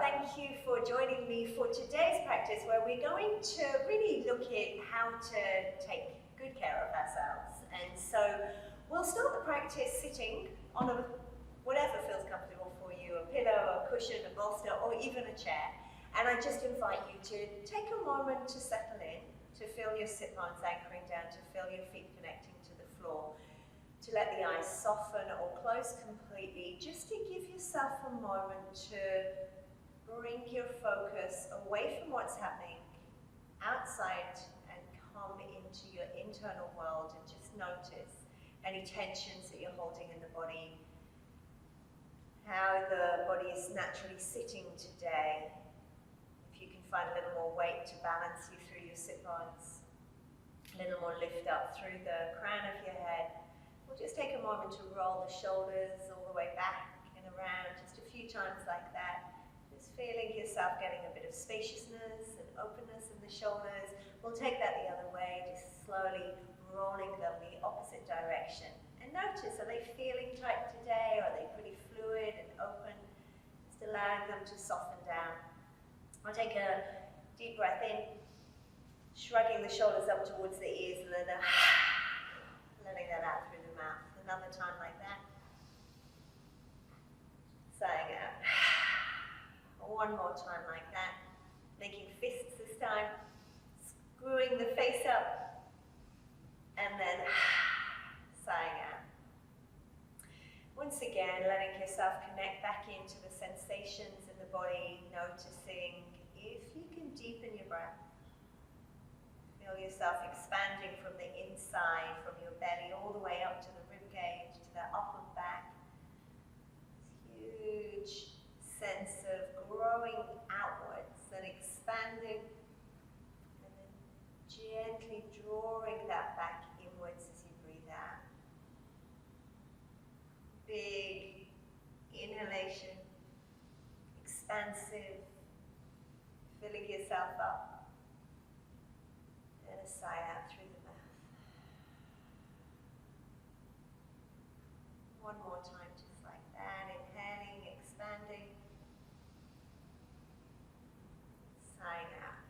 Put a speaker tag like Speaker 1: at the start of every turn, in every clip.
Speaker 1: thank you for joining me for today's practice where we're going to really look at how to take good care of ourselves. And so we'll start the practice sitting on whatever feels comfortable for you, a pillow, a cushion, a bolster, or even a chair. And I just invite you to take a moment to settle in, to feel your sit bones anchoring down, to feel your feet connecting to the floor, to let the eyes soften or close completely, just to give yourself a moment to bring your focus away from what's happening outside and come into your internal world and just notice any tensions that you're holding in the body, how the body is naturally sitting today. If you can find a little more weight to balance you through your sit bones, a little more lift up through the crown of your head. We'll just take a moment to roll the shoulders all the way back and around, just a few times like that. Just feeling yourself getting a bit of spaciousness and openness in the shoulders. We'll take that the other way, just slowly rolling them the opposite direction. And notice, are they feeling tight today, or are they pretty fluid and open? Just allowing them to soften down. I'll take a deep breath in, shrugging the shoulders up towards the ears, and then letting that out through the mouth. Another time like that. Sighing out. One more time like that. Making fists this time. Screwing the face up. And then sighing out. Once again, letting yourself connect back into the sensations in the body, noticing if you can deepen your breath. Feel yourself expanding from the inside, from your belly, all the way up to the rib cage, to the upper back. This huge sense of growing outwards and expanding, and then gently drawing that back inwards as you breathe out. Big inhalation, expansive, filling yourself up, and a sigh out through the mouth. One more time, just like that, inhaling, expanding, sighing out.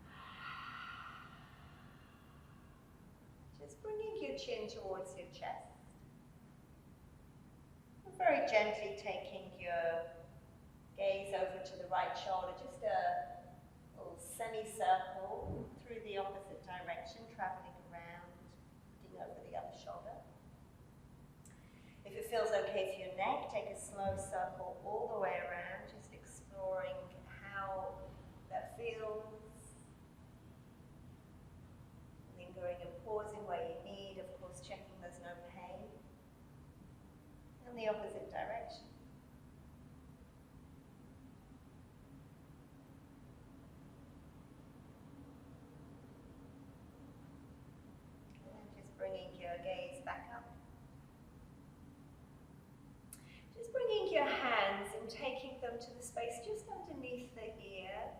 Speaker 1: Just bringing your chin towards your chest. Very gently taking your gaze over to the right shoulder, just a little semicircle through the opposite direction, traveling around, looking over the other shoulder. If it feels okay for your neck, take a slow circle all the way around, just exploring how that feels. Lingering and pausing where you need, of course checking there's no pain. And the opposite direction. And just bringing your gaze back up. Just bringing your hands and taking them to the space just underneath the ear.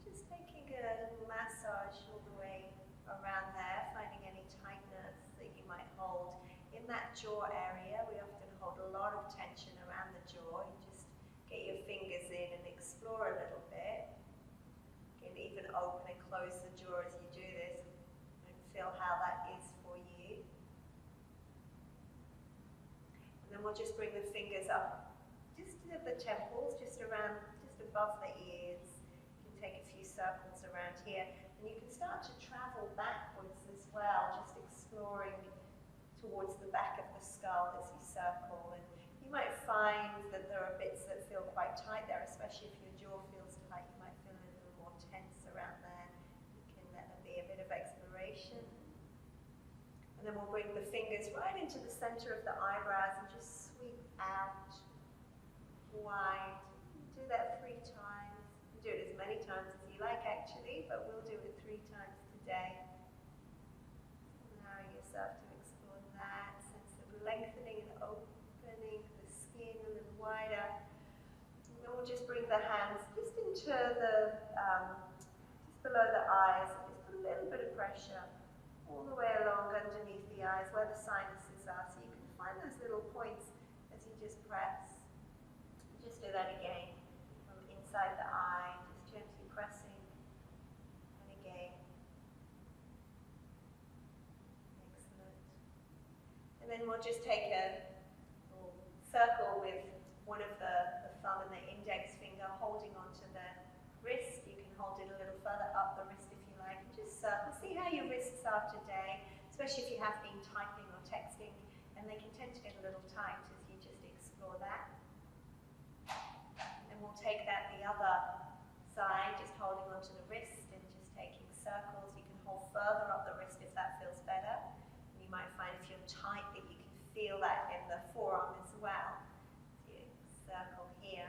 Speaker 1: Just taking a little massage all the way around there, finding any tightness that you might hold in that jaw area. We often hold a lot of tension around the jaw. You just get your fingers in and explore a little bit. You can even open and close the jaw as you do this and feel how that is for you. And then we'll just bring the fingers up just to the temples, just around, just above the ears. You can take a few circles around here, and you can start to travel backwards as well, just exploring towards the back of the skull as you circle. And you might find that there are bits that feel quite tight there, especially if your jaw feels tight. You might feel a little more tense around there. You can let there be a bit of exploration. And then we'll bring the fingers right into the center of the eyebrows and just sweep out wide. Do that 3 times. You can do it as many times as you like actually, but we'll do it 3 times today. Allowing yourself to explore that sense of lengthening and opening the skin a little wider. And then we'll just bring the hands just into the, just below the eyes, and just put a little bit of pressure all the way along underneath the eyes where the sinuses are, so you can find those little points as you just press. Just do that again from inside the eye then we'll just take a little circle with one of the thumb and the index finger holding onto the wrist. You can hold it a little further up the wrist if you like, and just circle. See how your wrists are today, especially if you have been typing or texting, and they can tend to get a little tight as you just explore that. And we'll take that the other side, just holding onto the wrist and just taking circles. You can hold further up the wrist if that feels better. And you might find if you're tight that you can feel that in the forearm as well. So you circle here.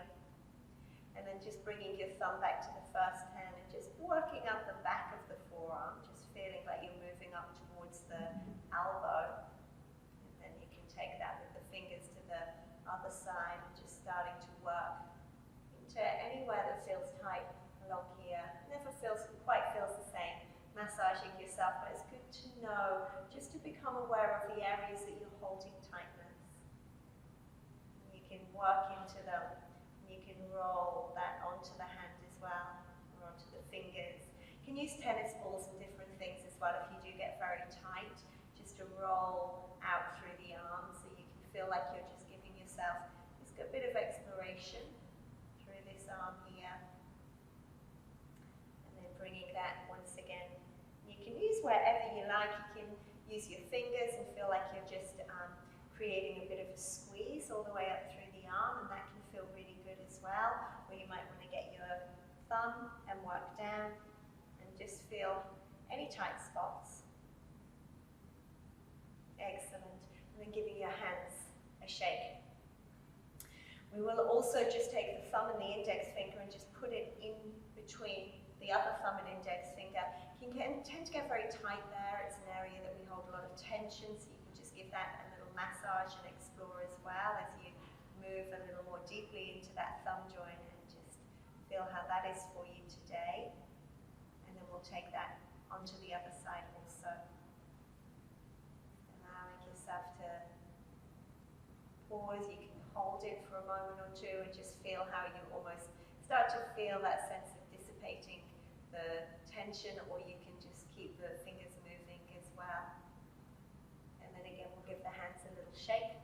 Speaker 1: And then just bringing your thumb back to the first hand and just working up the back of the forearm, just feeling like you're moving up towards the elbow. And then you can take that with the fingers to the other side and just starting to work into anywhere that feels tight along here. Never quite feels the same massaging yourself, but it's good to know, just to become aware of the areas that you're holding tightness. You can work into them. You can roll that onto the hand as well, or onto the fingers. You can use tennis balls and different things as well if you do get very tight, just to roll out through the arms so you can feel like you're just giving yourself just a bit of exploration through this arm here. And then bringing that once again. You can use wherever you like. You can use your fingers and feel like you're just creating a bit of a squeeze all the way up through the arm, and that can feel really good as well. Or you might want to get your thumb and work down and just feel any tight spots. Excellent. And then giving your hands a shake. We will also just take the thumb and the index finger and just put it in between the other thumb and index finger. You can tend to get very tight there. It's an area that we hold a lot of tension, so you can just give that a little massage and explore as well as you move a little more deeply into that thumb joint, and just feel how that is for you today. And then we'll take that onto the other side also. Allowing yourself to pause. You can hold it for a moment or two and just feel how you almost start to feel that sense of dissipating the tension, or you can just keep the fingers moving as well. And then again, we'll give the hands a little shake.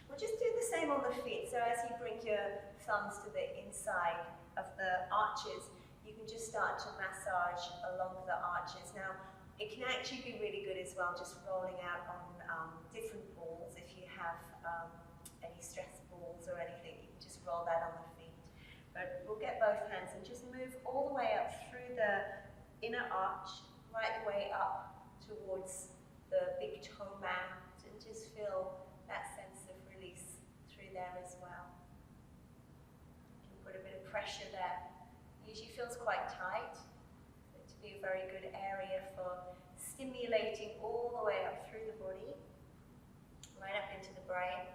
Speaker 1: We'll just do the same on the feet. So as you bring your thumbs to the inside of the arches, you can just start to massage along the arches. Now, it can actually be really good as well, just rolling out on different balls. If you have any stress balls or anything, you can just roll that on the feet. But we'll get both hands and just move all the way up through the inner arch, right the way up towards the big toe mound, and just feel that sense of release through there as well. You can put a bit of pressure there. Usually feels quite tight, but to be a very good area for stimulating all the way up through the body, right up into the brain.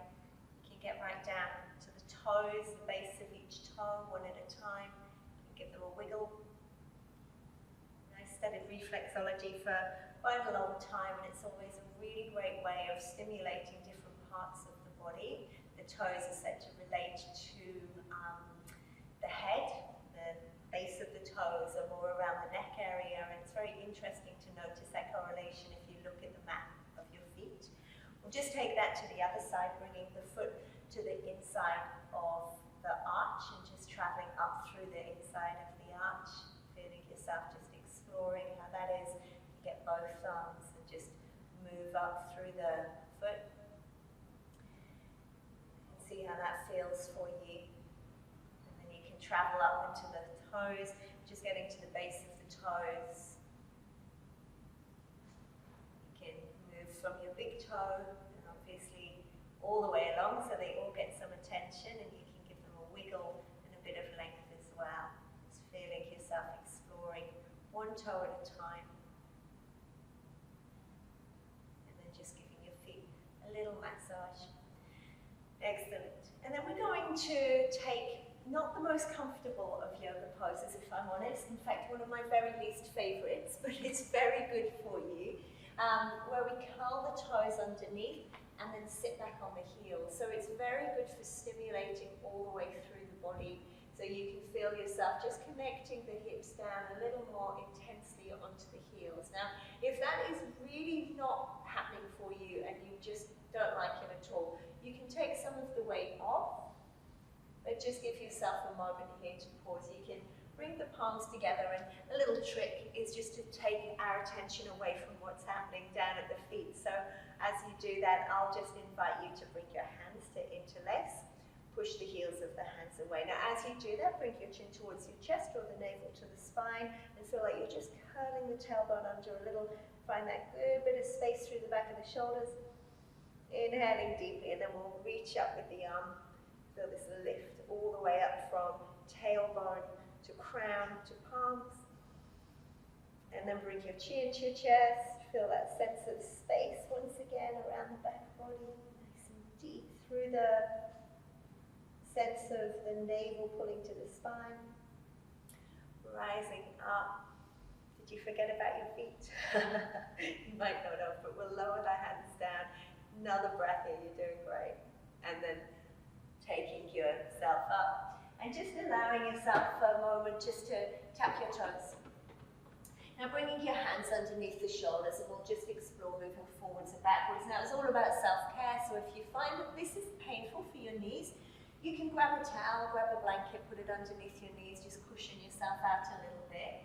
Speaker 1: You can get right down to the toes, the base of each toe, one at a time. You can give them a wiggle. I studied reflexology for quite a long time, and it's always a really great way of stimulating different parts of the body. The toes are said to relate to the head. The base of the toes are more around the neck area, and it's very interesting to notice that correlation if you look at the map of your feet. We'll just take that to the other side, bringing the foot to the inside of the arch and just traveling up through the inside of the arch, feeling yourself just exploring how that is. You get both thumbs and just move up through the foot and see how that feels for you. And then you can travel up into the toes, just getting to the base of the toes. You can move from your big toe and obviously all the way along so they all get some attention, and you can give them a wiggle and a bit of length as well. Just feeling yourself exploring one toe at a time. And then just giving your feet a little massage. Excellent. And then we're going to take not the most comfortable of yoga poses, if I'm honest. In fact, one of my very least favorites, but it's very good for you, where we curl the toes underneath and then sit back on the heels. So it's very good for stimulating all the way through the body. So you can feel yourself just connecting the hips down a little more intensely onto the heels. Now, if that is really not happening for you and you just don't like it at all. You can take some of the weight off, but just give yourself a moment here to pause. You can bring the palms together, and a little trick is just to take our attention away from what's happening down at the feet. So as you do that, I'll just invite you to bring your hands to interlace. Push the heels of the hands away. Now as you do that, bring your chin towards your chest, draw the navel to the spine, and feel like you're just curling the tailbone under a little. Find that good bit of space through the back of the shoulders. Inhaling deeply, and then we'll reach up with the arm. Feel this lift all the way up from tailbone to crown to palms. And then bring your chin to your chest. Feel that sense of space once again around the back body. Nice and deep through the sense of the navel pulling to the spine. Rising up. Did you forget about your feet? You might not have, but we'll lower the hands down. Another breath here, you're doing great. And then taking yourself up. And just allowing yourself for a moment just to tap your toes. Now bringing your hands underneath the shoulders, and we'll just explore moving forwards and backwards. Now it's all about self-care, so if you find that this is painful for your knees, you can grab a towel, grab a blanket, put it underneath your knees, just cushion yourself out a little bit.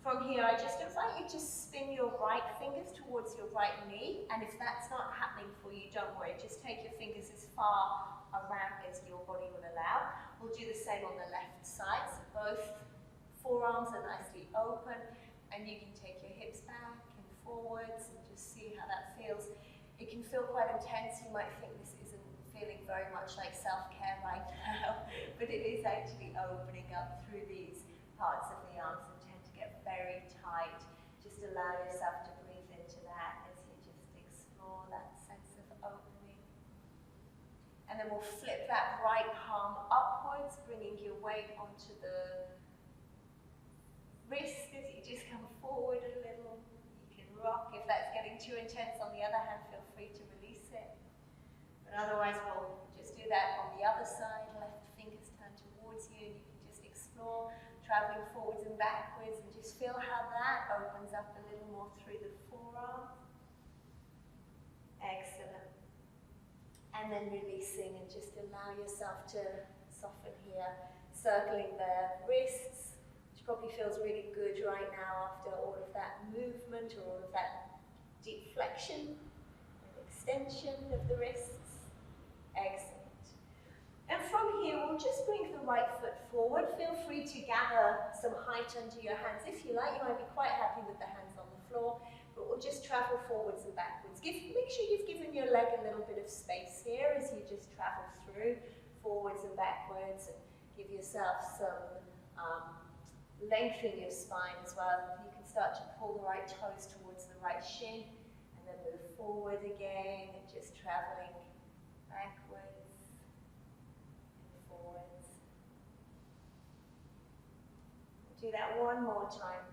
Speaker 1: From here, I just invite you to spin your right fingers towards your right knee, and if that's not happening for you, don't worry, just take your fingers as far around as your body will allow. We'll do the same on the left side, so both forearms are nicely open, and you can take your hips back and forwards and just see how that feels. It can feel quite intense. You might think this isn't feeling very much like self-care right now, but it is actually opening up through these parts of the arms and tend to get very tight. Just allow yourself to breathe into that as you just explore that sense of opening. And then we'll flip that right palm upwards, bringing your weight onto the wrist as you just come forward a little. You can rock. If that's getting too intense on the other hand, feel free to release it. But otherwise, we'll just do that on the other side. Left fingers turn towards you, and you can just explore, traveling forwards and backwards, and just feel how that opens up a little more through the forearm. Excellent. And then releasing, and just allow yourself to soften here, circling the wrists, which probably feels really good right now after all of that movement or all of that deep flexion and extension of the wrists. Excellent. And from here, we'll just bring the right foot forward. Feel free to gather some height under your hands if you like. You might be quite happy with the hands on the floor, but we'll just travel forwards and backwards. Make sure you've given your leg a little bit of space here as you just travel through forwards and backwards, and give yourself some length in your spine as well. You can start to pull the right toes towards the right shin, and then move forward again, and just traveling backwards and forwards. Do that one more time.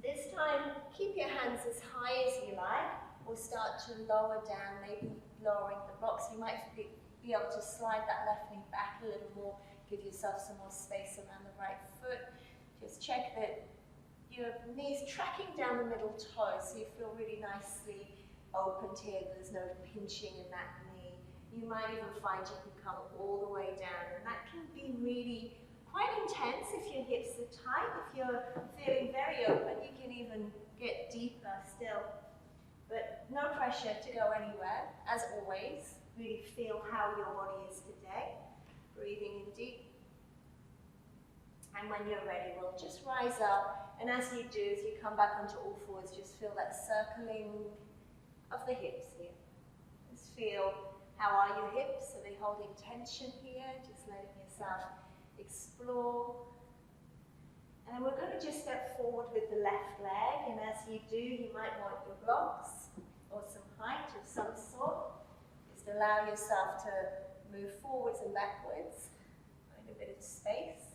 Speaker 1: This time, keep your hands as high as you like, or start to lower down, maybe lowering the blocks. You might be able to slide that left knee back a little more, give yourself some more space around the right foot. Just check that your knee's tracking down the middle toe, so you feel really nicely opened here. There's no pinching in that knee. You might even find you can come all the way down, and that can be really quite intense if your hips are tight. If you're feeling very open, you can even get deeper still. But no pressure to go anywhere. As always, really feel how your body is today. Breathing in deep. And when you're ready, we'll just rise up. And as you do, as you come back onto all fours, just feel that circling of the hips here. Just feel, how are your hips? Are they holding tension here? Just letting yourself explore. And then we're going to just step forward with the left leg, and as you do, you might want your blocks or some height of some sort. Just allow yourself to move forwards and backwards. Find a bit of space.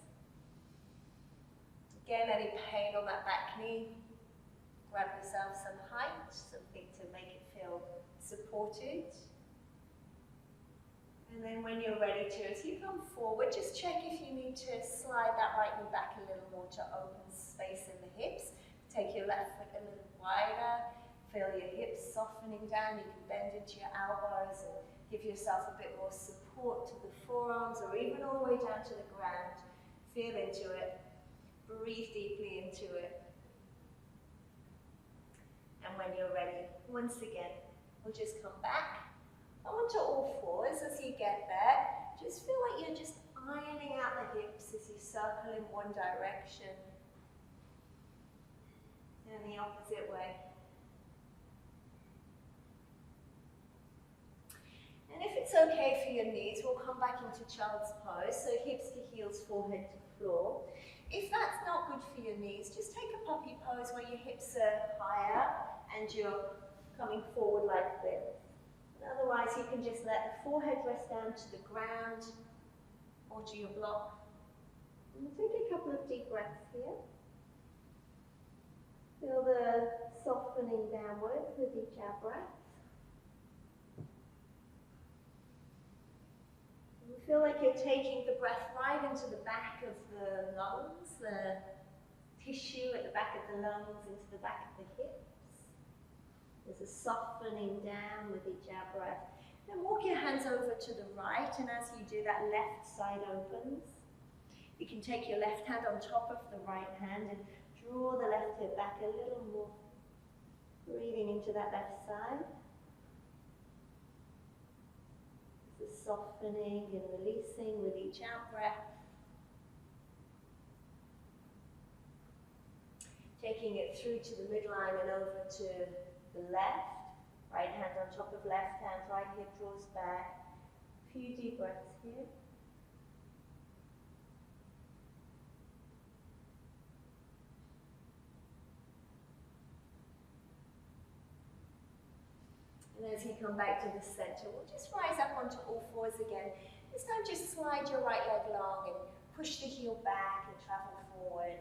Speaker 1: Again, any pain on that back knee, grab yourself some height, something to make it feel supported. And then when you're ready to, as you come forward, just check if you need to slide that right knee back a little more to open space in the hips. Take your left foot a little wider. Feel your hips softening down. You can bend into your elbows and give yourself a bit more support to the forearms or even all the way down to the ground. Feel into it. Breathe deeply into it. And when you're ready, once again, we'll just come back onto all fours. As you get there, just feel like you're just ironing out the hips as you circle in one direction and the opposite way. And if it's okay for your knees, we'll come back into child's pose, so hips to heels, forehead to floor. If that's not good for your knees, just take a puppy pose where your hips are higher and you're coming forward like this. And otherwise, you can just let the forehead rest down to the ground or to your block. And take a couple of deep breaths here. Feel the softening downwards with each out breath. And feel like you're taking the breath right into the back of the lungs, the tissue at the back of the lungs, into the back of the hips. There's a softening down with each out breath. Then walk your hands over to the right, and as you do that, left side opens. You can take your left hand on top of the right hand and draw the left hip back a little more. Breathing into that left side. The softening and releasing with each out breath. Taking it through to the midline and over to the left. Right hand on top of left hand, right hip draws back. A few deep breaths here. And as you come back to the center, we'll just rise up onto all fours again. This time just slide your right leg long and push the heel back and travel forward.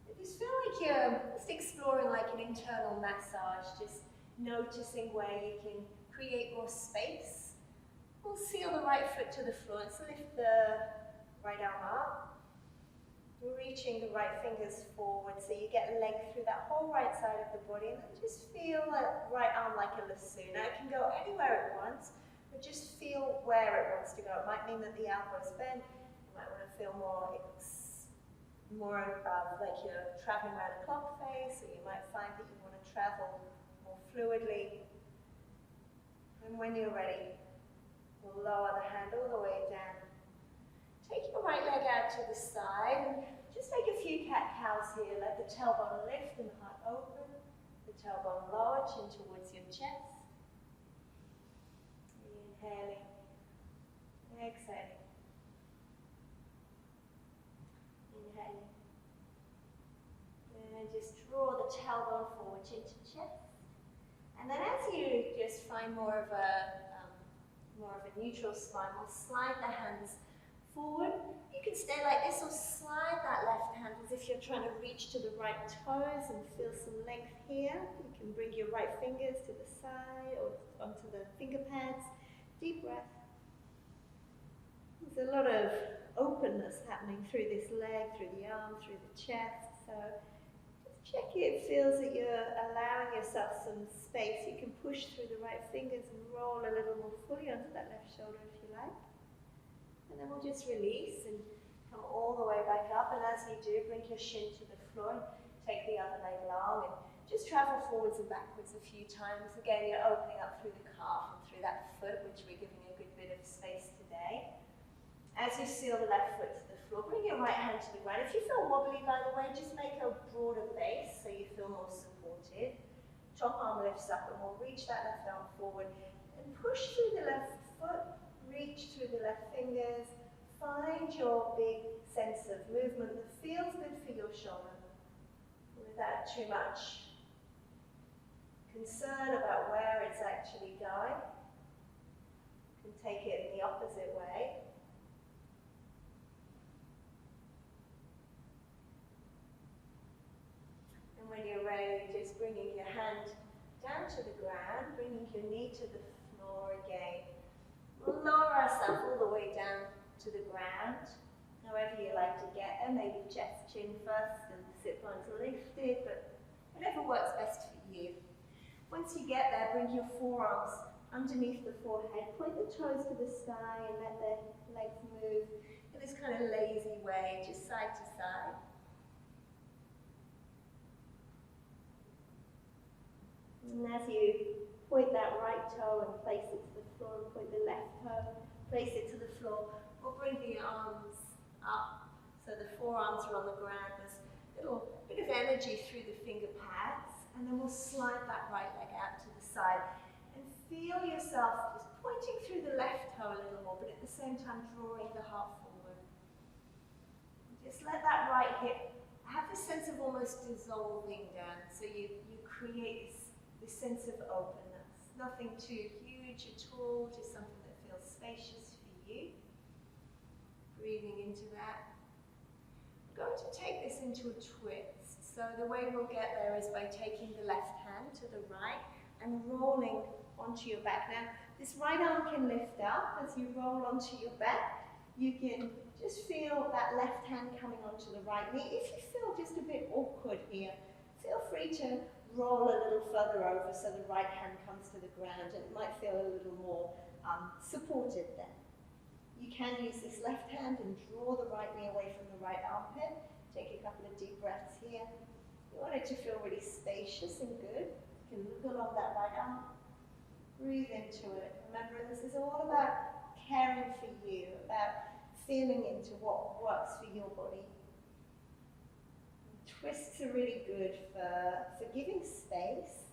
Speaker 1: And just feel like you're just exploring like an internal massage, just noticing where you can create more space. We'll seal the right foot to the floor, so lift the right arm up. Reaching the right fingers forward so you get length through that whole right side of the body, and then just feel that right arm like a lasso. Now it can go anywhere it wants, but just feel where it wants to go. It might mean that the elbows bend. You might want to feel more like you're traveling around a clock face, or you might find that you want to travel more fluidly. And when you're ready, we'll lower the hand all the way down. Take your right leg out to the side and just take a few cat-cows here. Let the tailbone lift and heart open. The tailbone lower, chin towards your chest. Inhaling. Exhaling. Inhaling. And just draw the tailbone forward, chin to chest. And then as you just find more of a neutral spine, we'll slide the hands forward. You can stay like this or slide that left hand as if you're trying to reach to the right toes and feel some length here. You can bring your right fingers to the side or onto the finger pads. Deep breath. There's a lot of openness happening through this leg, through the arm, through the chest. So just check it feels that you're allowing yourself some space. You can push through the right fingers and roll a little more fully onto that left shoulder if you like. And then we'll just release and come all the way back up. And as you do, bring your shin to the floor and take the other leg long and just travel forwards and backwards a few times. Again, you're opening up through the calf and through that foot, which we're giving a good bit of space today. As you seal the left foot to the floor, bring your right hand to the ground. If you feel wobbly, by the way, just make a broader base so you feel more supported. Top arm lifts up and we'll reach that left arm forward and push through the left foot. Reach through the left fingers. Find your big sense of movement that feels good for your shoulder without too much concern about where it's actually going. You can take it in the opposite way. And when you're ready, just bringing your hand down to the ground, bringing your knee to the floor again. We'll lower ourselves all the way down to the ground, however you like to get there. Maybe chest, chin first and sit bones lifted, but whatever works best for you. Once you get there, bring your forearms underneath the forehead, point the toes to the sky and let the legs move in this kind of lazy way, just side to side. And as you point that right toe and place it to the floor, and point the left toe, place it to the floor, we'll bring the arms up so the forearms are on the ground. There's a little bit of energy through the finger pads, and then we'll slide that right leg out to the side. And feel yourself just pointing through the left toe a little more, but at the same time drawing the heart forward. Just let that right hip have this sense of almost dissolving down, so you create this sense of openness. Nothing too huge at all, just something that feels spacious for you. Breathing into that. I'm going to take this into a twist. So the way we'll get there is by taking the left hand to the right and rolling onto your back. Now, this right arm can lift up as you roll onto your back. You can just feel that left hand coming onto the right knee. If you feel just a bit awkward here, feel free to roll a little further over so the right hand comes to the ground, and it might feel a little more supported then. You can use this left hand and draw the right knee away from the right armpit. Take a couple of deep breaths here. You want it to feel really spacious and good. You can look along that right arm. Breathe into it. Remember, this is all about caring for you, about feeling into what works for your body. Twists are really good for giving space,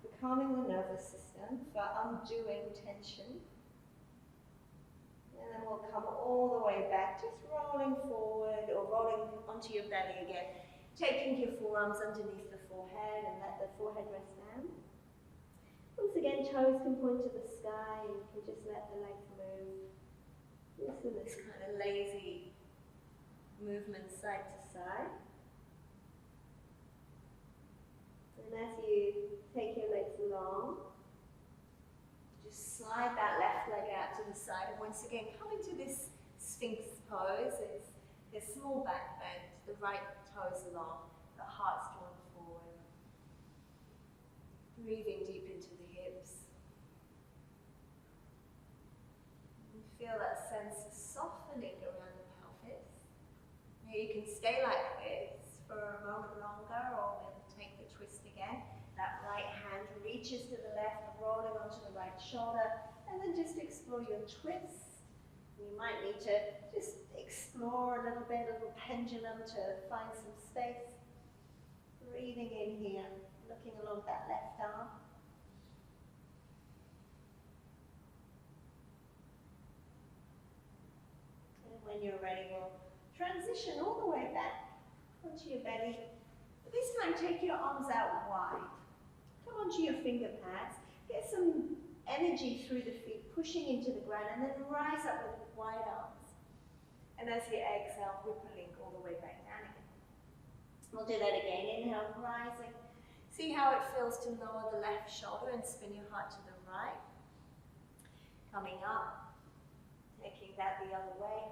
Speaker 1: for calming the nervous system, for undoing tension. And then we'll come all the way back, just rolling forward or rolling onto your belly again. Taking your forearms underneath the forehead and let the forehead rest down. Once again, toes can point to the sky, and you can just let the legs move. Just in this kind of lazy movement side to side. And as you take your legs long, just slide that left leg out to the side, and once again come into this Sphinx pose. It's a small back bend, the right toes along, the heart's drawn forward. Breathing deep into the hips. And feel that sense of softening around the pelvis. Now you can stay like this for a moment longer, or we'll take the twist again. That right hand reaches to the left, rolling onto the right shoulder, and then just explore your twist. You might need to just explore a little bit, a little pendulum to find some space. Breathing in here, looking along that left arm. And when you're ready, we'll transition all the way back onto your belly. But this time, take your arms out wide. Come onto your finger pads. Get some energy through the feet, pushing into the ground, and then rise up with wide arms. And as you exhale, rippling all the way back down again. We'll do that again. Inhale, rising. See how it feels to lower the left shoulder and spin your heart to the right. Coming up, taking that the other way.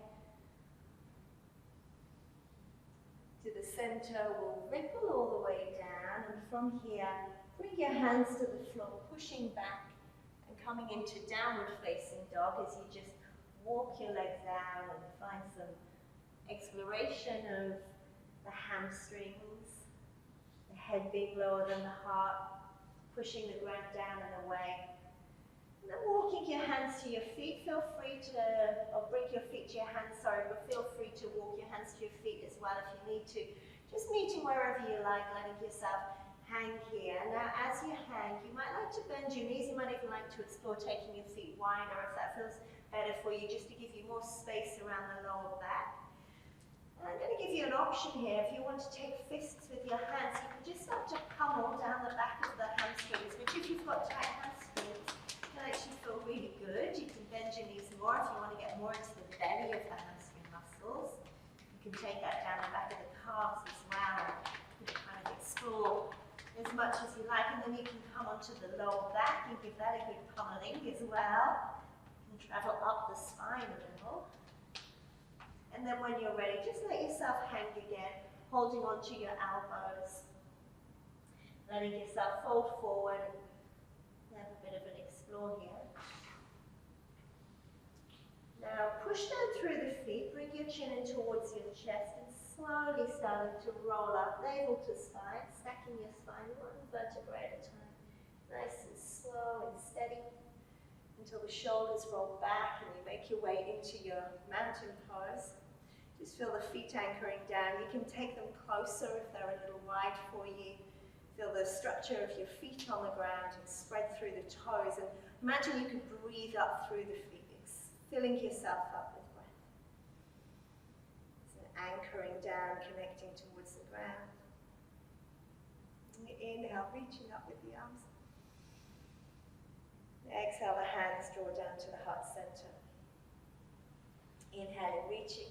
Speaker 1: To the center, we'll ripple all the way down, and from here, bring your hands to the floor, pushing back and coming into downward facing dog as you just walk your legs out and find some exploration of the hamstrings, the head being lower than the heart, pushing the ground down and away. And then walking your hands to your feet. Feel free to, or bring your feet to your hands, but feel free to walk your hands to your feet as well if you need to. Just meeting wherever you like, letting yourself hang here. Now as you hang, you might like to bend your knees. You might even like to explore taking your feet wider if that feels better for you, just to give you more space around the lower back. And I'm going to give you an option here. If you want to take fists with your hands, you can just start to pummel down the back of the hamstrings, which if you've got tight hamstrings, can actually feel really good. You can bend your knees more if you want to get more into the belly of the hamstring muscles. You can take that down the back of the calves as well, and kind of explore as much as you like, and then you can come onto the lower back and give that a good pummeling as well. You can travel up the spine a little. And then when you're ready, just let yourself hang again, holding onto your elbows. Letting yourself fold forward, floor here. Now push down through the feet, bring your chin in towards your chest and slowly starting to roll up, navel to spine, stacking your spine one vertebrae at a time. Nice and slow and steady until the shoulders roll back and you make your way into your mountain pose. Just feel the feet anchoring down. You can take them closer if they're a little wide for you. Feel the structure of your feet on the ground and spread through the toes. And imagine you could breathe up through the feet, filling yourself up with breath. So anchoring down, connecting towards the ground. Inhale, reaching up with the arms. Exhale, the hands draw down to the heart center. Inhaling, reaching.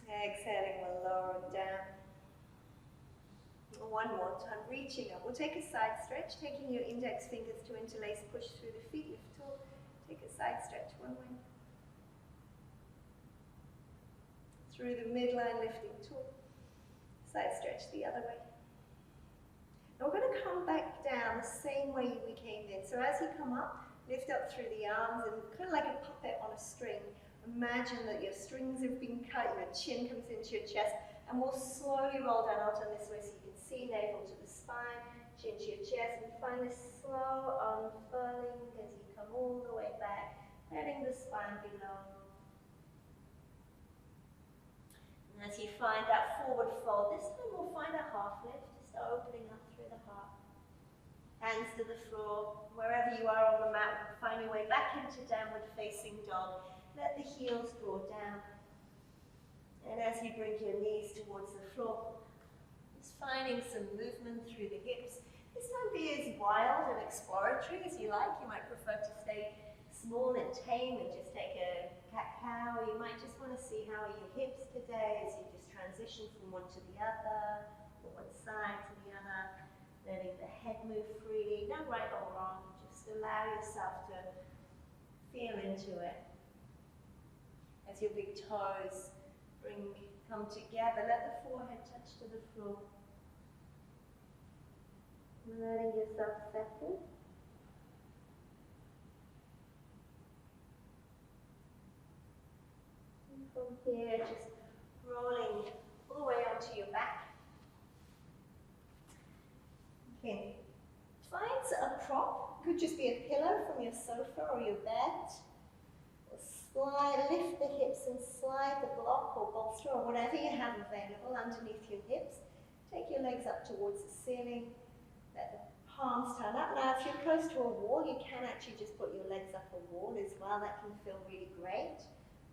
Speaker 1: Exhaling, we'll lower them down. One more time, reaching up. We'll take a side stretch, taking your index fingers to interlace, push through the feet, lift tall. Take a side stretch one way. Through the midline, lifting tall. Side stretch the other way. Now we're going to come back down the same way we came in. So as you come up, lift up through the arms and kind of like a puppet on a string. Imagine that your strings have been cut, your chin comes into your chest, and we'll slowly roll down out on this way so you can see navel to the spine, chin to your chest, and find this slow unfurling as you come all the way back, letting the spine below. And as you find that forward fold, this time we'll find a half lift, just opening up through the heart. Hands to the floor, wherever you are on the mat, find your way back into downward facing dog. Let the heels draw down. And as you bring your knees towards the floor, just finding some movement through the hips. This time be as wild and exploratory as you like. You might prefer to stay small and tame and just take a cat-cow. You might just want to see how are your hips today as you just transition from one to the other, from one side to the other, letting the head move freely. No right or wrong, just allow yourself to feel into it. As your big toes come together, let the forehead touch to the floor. Letting yourself settle. And from here, just rolling all the way onto your back. Okay. Find a prop. Could just be a pillow from your sofa or your bed. Lift the hips and slide the block or bolster or whatever you have available underneath your hips. Take your legs up towards the ceiling. Let the palms turn up. Now, if you're close to a wall, you can actually just put your legs up a wall as well. That can feel really great.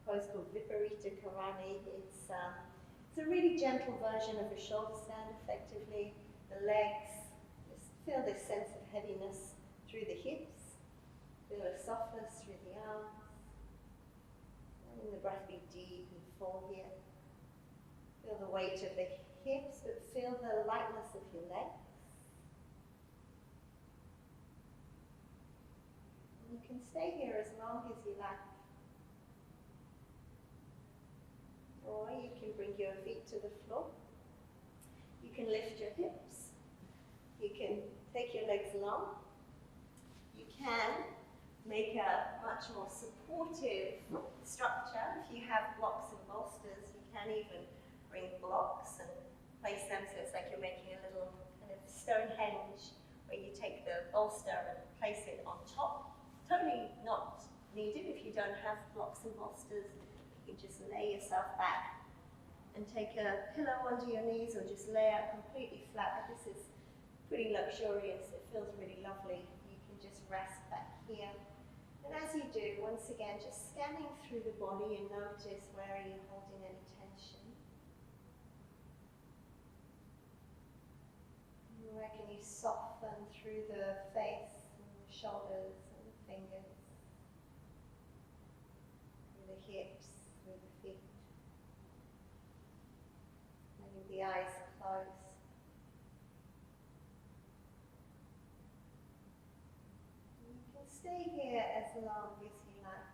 Speaker 1: Pose called Viparita Karani. It's a really gentle version of a shoulder stand, effectively. The legs, just feel this sense of heaviness through the hips. Feel a softness through the arms. The breath be deep and full here. Feel the weight of the hips, but feel the lightness of your legs. And you can stay here as long as you like. Or you can bring your feet to the floor. You can lift your hips. You can take your legs long. You can make a much more supportive structure. If you have blocks and bolsters, you can even bring blocks and place them so it's like you're making a little kind of Stonehenge where you take the bolster and place it on top. Totally not needed if you don't have blocks and bolsters. You can just lay yourself back and take a pillow under your knees or just lay out completely flat. But this is pretty luxurious. It feels really lovely. You can just rest back here. And as you do, once again, just scanning through the body and notice where are you holding any tension. Where can you soften through the face and the shoulders and the fingers, through the hips, through the feet. Letting the eyes close. Stay here as long as you like.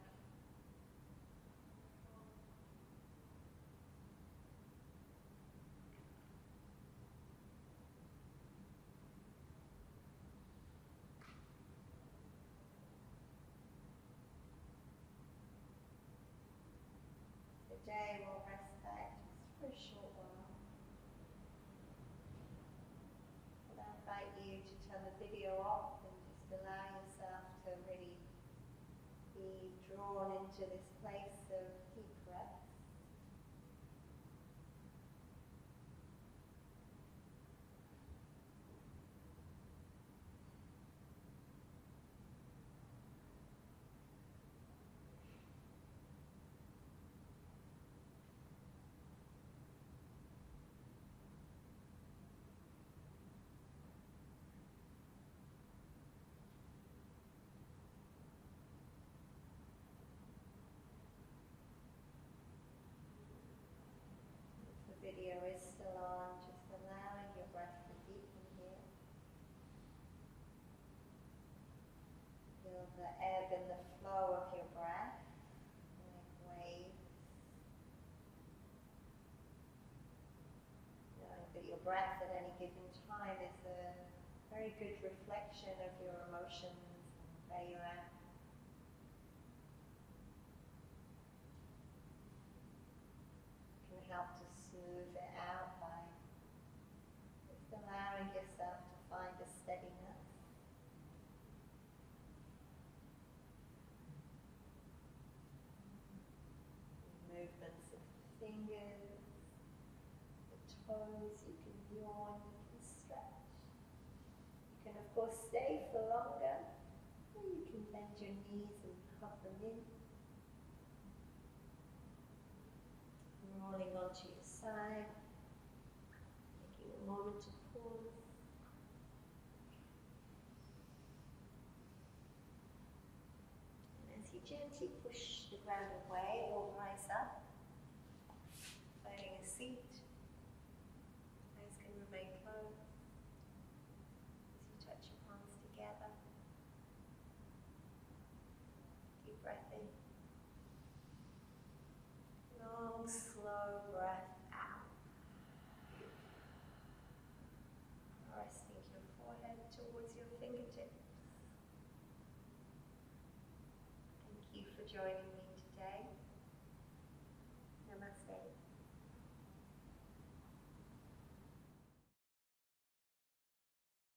Speaker 1: today we'll rest that just for a short while. And I invite you to turn the video off and just allow yourself to really be drawn into this place of deep breath. Video is still on, just allowing your breath to deepen here. Feel the ebb and the flow of your breath, like waves. Knowing that your breath at any given time is a very good reflection of your emotions and where you're at. Can help to smooth it out by just allowing yourself to find a steadiness. Movements of the fingers, the toes, you can yawn, you can stretch. You can of course stay for longer, or you can bend your knees and hug them in. Rolling onto your side, taking a moment to pause. And as you gently push the ground away or rise up, finding a seat, eyes can remain closed. As you touch your palms together, deep breath in. Long, slow breath out. Resting your forehead towards your fingertips. Thank you for joining me.